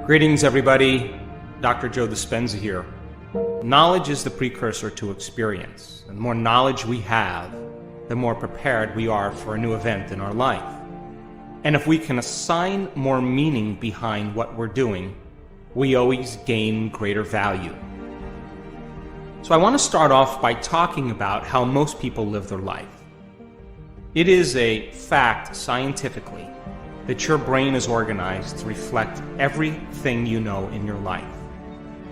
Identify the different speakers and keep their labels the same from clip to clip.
Speaker 1: Greetings, everybody. Dr. Joe Dispenza here. Knowledge is the precursor to experience. And the more knowledge we have, the more prepared we are for a new event in our life. And if we can assign more meaning behind what we're doing, we always gain greater value. So I want to start off by talking about how most people live their life. It is a fact scientifically that your brain is organized to reflect everything you know in your life.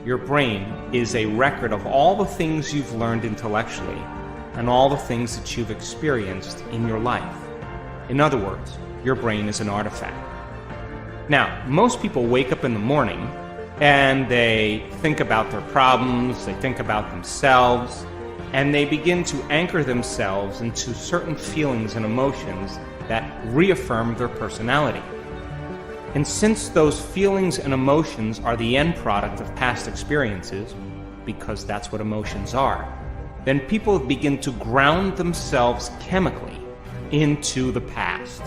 Speaker 1: Your brain is a record of all the things you've learned intellectually and all the things that you've experienced in your life. In other words, your brain is an artifact. Now, most people wake up in the morning and they think about their problems, they think about themselves, and they begin to anchor themselves into certain feelings and emotions that reaffirm their personality. And since those feelings and emotions are the end product of past experiences, because that's what emotions are, then people begin to ground themselves chemically into the past.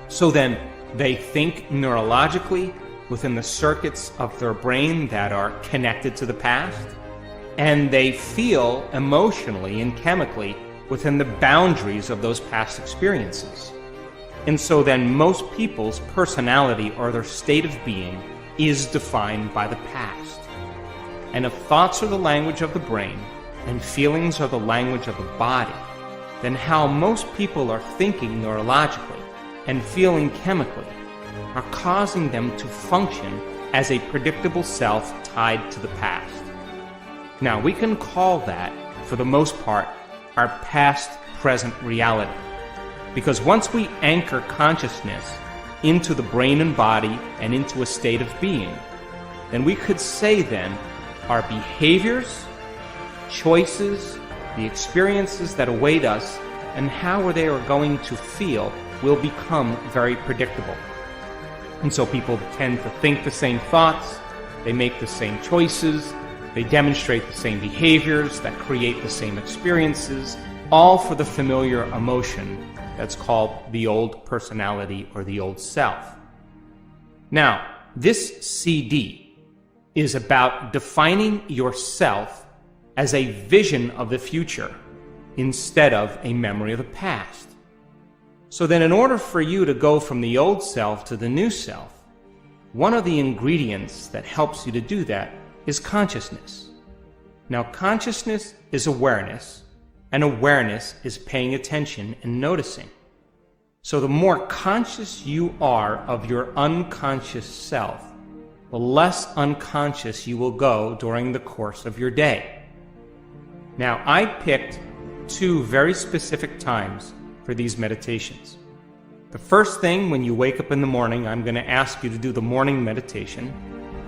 Speaker 1: So then they think neurologically within the circuits of their brain that are connected to the past, and they feel emotionally and chemically within the boundaries of those past experiences. And so then most people's personality or their state of being is defined by the past. And if thoughts are the language of the brain and feelings are the language of the body, then how most people are thinking neurologically and feeling chemically are causing them to function as a predictable self tied to the past. Now, we can call that, for the most part, our past-present reality. Because once we anchor consciousness into the brain and body and into a state of being, then we could say then our behaviors, choices, the experiences that await us, and how they are going to feel will become very predictable. And so people tend to think the same thoughts, they make the same choices, they demonstrate the same behaviors that create the same experiences, all for the familiar emotion that's called the old personality or the old self. Now, this CD is about defining yourself as a vision of the future instead of a memory of the past. So then in order for you to go from the old self to the new self, one of the ingredients that helps you to do that is consciousness. Now, consciousness is awareness, and awareness is paying attention and noticing. So the more conscious you are of your unconscious self, the less unconscious you will go during the course of your day. Now, I picked two very specific times for these meditations. The first thing, when you wake up in the morning, I'm going to ask you to do the morning meditation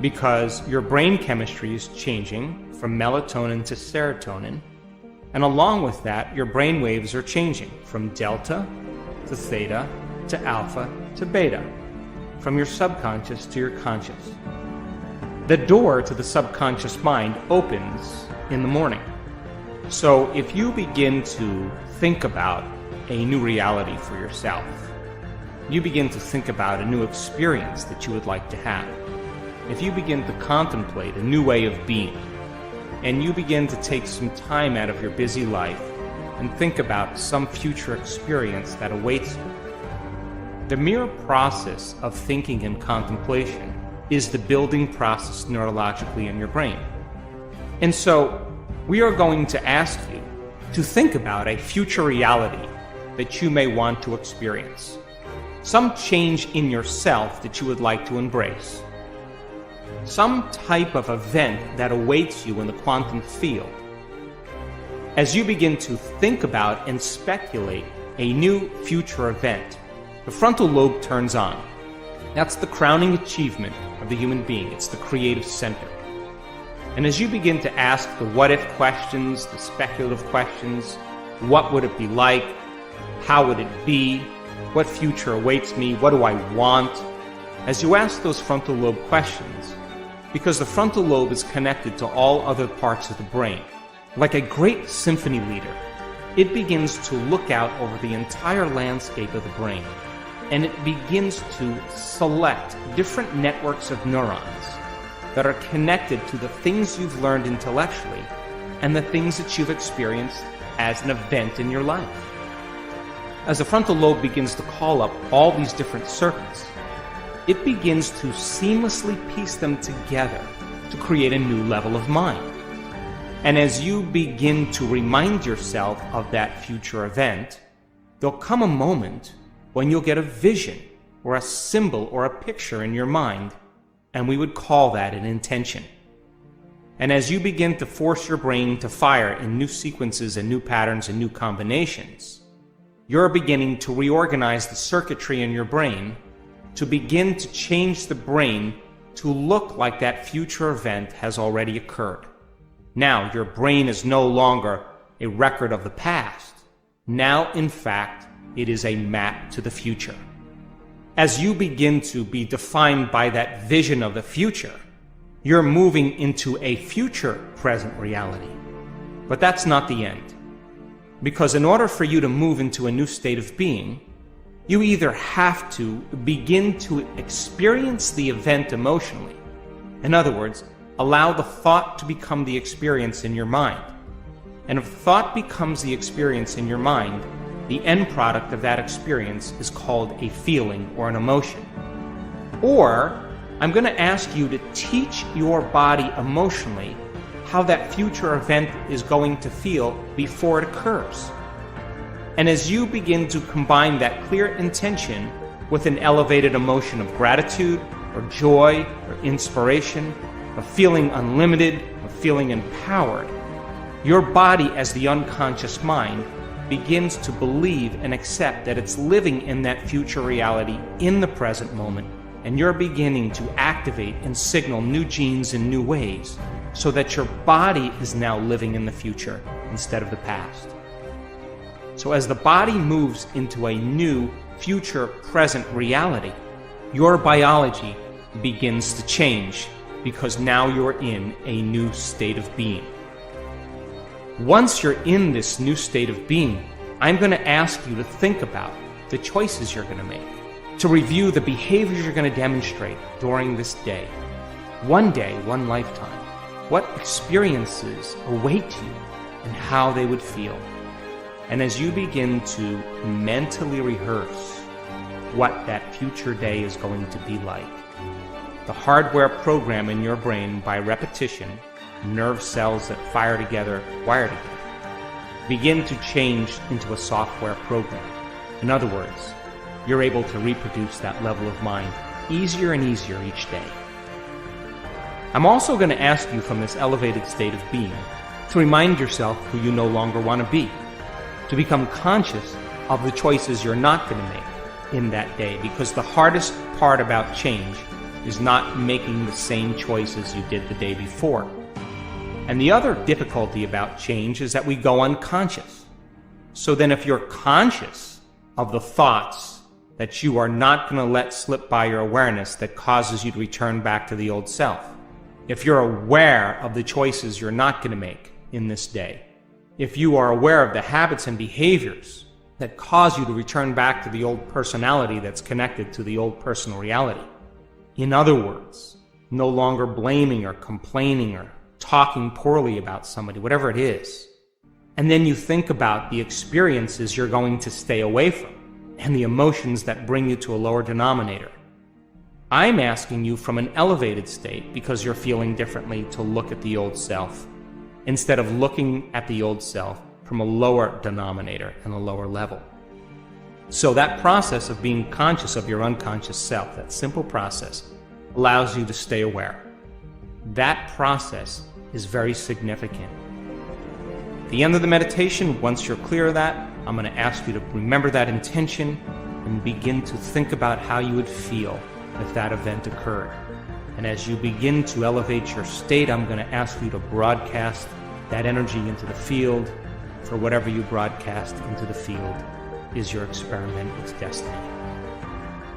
Speaker 1: because your brain chemistry is changing from melatonin to serotonin, and along with that, your brain waves are changing from delta to theta to alpha to beta, from your subconscious to your conscious. The door to the subconscious mind opens in the morning. So if you begin to think about a new reality for yourself, you begin to think about a new experience that you would like to have, if you begin to contemplate a new way of being, and you begin to take some time out of your busy life and think about some future experience that awaits you, the mere process of thinking and contemplation is the building process neurologically in your brain. And so we are going to ask you to think about a future reality that you may want to experience, some change in yourself that you would like to embrace, some type of event that awaits you in the quantum field. As you begin to think about and speculate a new future event, the frontal lobe turns on. That's the crowning achievement of the human being. It's the creative center. And as you begin to ask the what-if questions, the speculative questions, what would it be like? How would it be? What future awaits me? What do I want? As you ask those frontal lobe questions, because the frontal lobe is connected to all other parts of the brain, like a great symphony leader, it begins to look out over the entire landscape of the brain and it begins to select different networks of neurons that are connected to the things you've learned intellectually and the things that you've experienced as an event in your life. As the frontal lobe begins to call up all these different circuits, it begins to seamlessly piece them together to create a new level of mind. And as you begin to remind yourself of that future event, there'll come a moment when you'll get a vision or a symbol or a picture in your mind, and we would call that an intention. And as you begin to force your brain to fire in new sequences and new patterns and new combinations, you're beginning to reorganize the circuitry in your brain to begin to change the brain to look like that future event has already occurred. Now, your brain is no longer a record of the past. Now, in fact, it is a map to the future. As you begin to be defined by that vision of the future, you're moving into a future present reality. But that's not the end. Because in order for you to move into a new state of being, you either have to begin to experience the event emotionally. In other words, allow the thought to become the experience in your mind. And if thought becomes the experience in your mind, the end product of that experience is called a feeling or an emotion. Or, I'm going to ask you to teach your body emotionally how that future event is going to feel before it occurs. And as you begin to combine that clear intention with an elevated emotion of gratitude or joy or inspiration, of feeling unlimited, of feeling empowered, your body as the unconscious mind begins to believe and accept that it's living in that future reality in the present moment, and you're beginning to activate and signal new genes in new ways so that your body is now living in the future instead of the past. So as the body moves into a new future present reality, your biology begins to change because now you're in a new state of being. Once you're in this new state of being, I'm going to ask you to think about the choices you're going to make, to review the behaviors you're going to demonstrate during this day. One day, one lifetime. What experiences await you and how they would feel. And as you begin to mentally rehearse what that future day is going to be like, the hardware program in your brain by repetition, nerve cells that fire together, wire together, begin to change into a software program. In other words, you're able to reproduce that level of mind easier and easier each day. I'm also going to ask you from this elevated state of being to remind yourself who you no longer want to be, to become conscious of the choices you're not going to make in that day, because the hardest part about change is not making the same choices you did the day before. And the other difficulty about change is that we go unconscious. So then if you're conscious of the thoughts that you are not going to let slip by your awareness that causes you to return back to the old self, if you're aware of the choices you're not going to make in this day, if you are aware of the habits and behaviors that cause you to return back to the old personality that's connected to the old personal reality, in other words, no longer blaming or complaining or talking poorly about somebody, whatever it is, and then you think about the experiences you're going to stay away from and the emotions that bring you to a lower denominator, I'm asking you from an elevated state, because you're feeling differently, to look at the old self instead of looking at the old self from a lower denominator and a lower level. So that process of being conscious of your unconscious self, that simple process, allows you to stay aware. That process is very significant. At the end of the meditation, once you're clear of that, I'm going to ask you to remember that intention and begin to think about how you would feel if that event occurred. And as you begin to elevate your state, I'm going to ask you to broadcast that energy into the field, for whatever you broadcast into the field is your experiment, its destiny.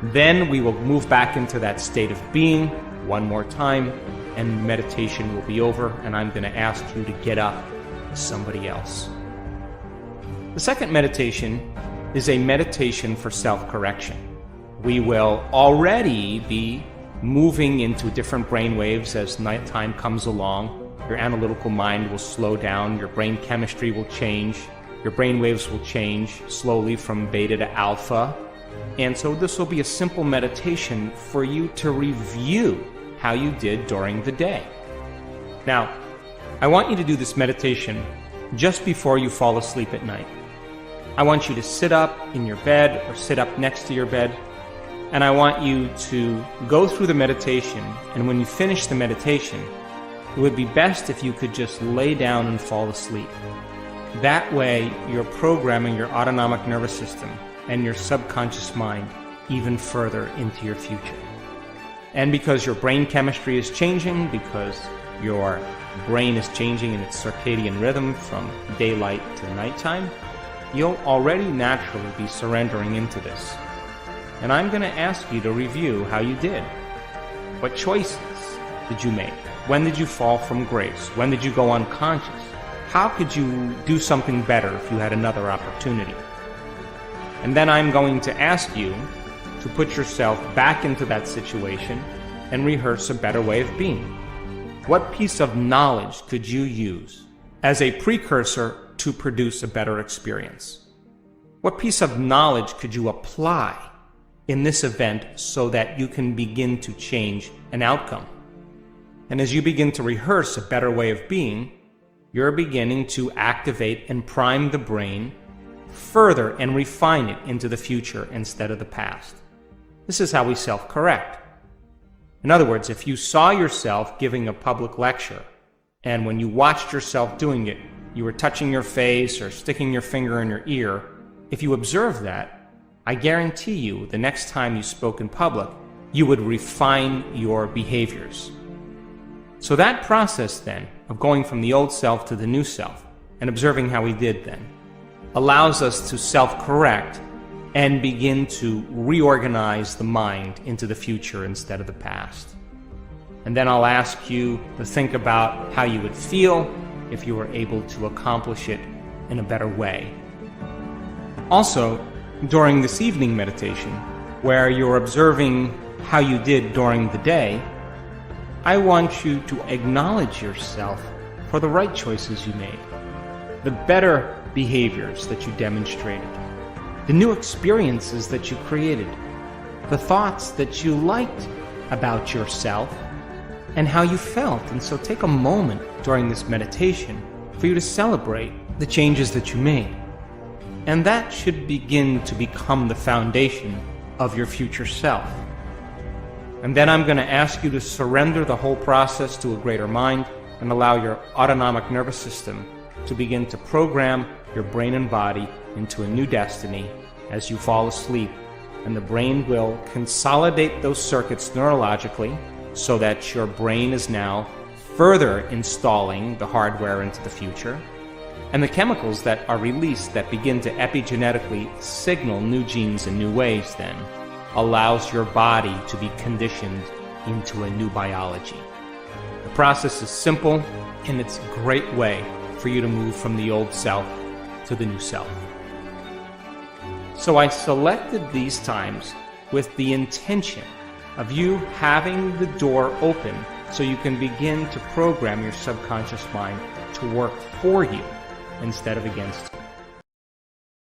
Speaker 1: Then we will move back into that state of being one more time, and meditation will be over, and I'm going to ask you to get up as somebody else. The second meditation is a meditation for self-correction. We will already be moving into different brain waves as nighttime comes along. Your analytical mind will slow down, your brain chemistry will change, your brain waves will change slowly from beta to alpha. And so this will be a simple meditation for you to review how you did during the day. Now, I want you to do this meditation just before you fall asleep at night. I want you to sit up in your bed or sit up next to your bed, and I want you to go through the meditation, and when you finish the meditation, it would be best if you could just lay down and fall asleep. That way, you're programming your autonomic nervous system and your subconscious mind even further into your future. And because your brain chemistry is changing, because your brain is changing in its circadian rhythm from daylight to nighttime, you'll already naturally be surrendering into this. And I'm going to ask you to review how you did. What choices did you make? When did you fall from grace? When did you go unconscious? How could you do something better if you had another opportunity? And then I'm going to ask you to put yourself back into that situation and rehearse a better way of being. What piece of knowledge could you use as a precursor to produce a better experience? What piece of knowledge could you apply in this event so that you can begin to change an outcome? And as you begin to rehearse a better way of being, you're beginning to activate and prime the brain further and refine it into the future instead of the past. This is how we self-correct. In other words, if you saw yourself giving a public lecture, and when you watched yourself doing it, you were touching your face or sticking your finger in your ear, if you observed that, I guarantee you the next time you spoke in public, you would refine your behaviors. So that process then of going from the old self to the new self and observing how we did then allows us to self-correct and begin to reorganize the mind into the future instead of the past. And then I'll ask you to think about how you would feel if you were able to accomplish it in a better way. Also, during this evening meditation, where you're observing how you did during the day, I want you to acknowledge yourself for the right choices you made, the better behaviors that you demonstrated, the new experiences that you created, the thoughts that you liked about yourself, and how you felt. And so take a moment during this meditation for you to celebrate the changes that you made. And that should begin to become the foundation of your future self. And then I'm going to ask you to surrender the whole process to a greater mind and allow your autonomic nervous system to begin to program your brain and body into a new destiny as you fall asleep. And the brain will consolidate those circuits neurologically so that your brain is now further installing the hardware into the future. And the chemicals that are released that begin to epigenetically signal new genes in new ways then allows your body to be conditioned into a new biology. The process is simple, and it's a great way for you to move from the old self to the new self. So I selected these times with the intention of you having the door open so you can begin to program your subconscious mind to work for you instead of against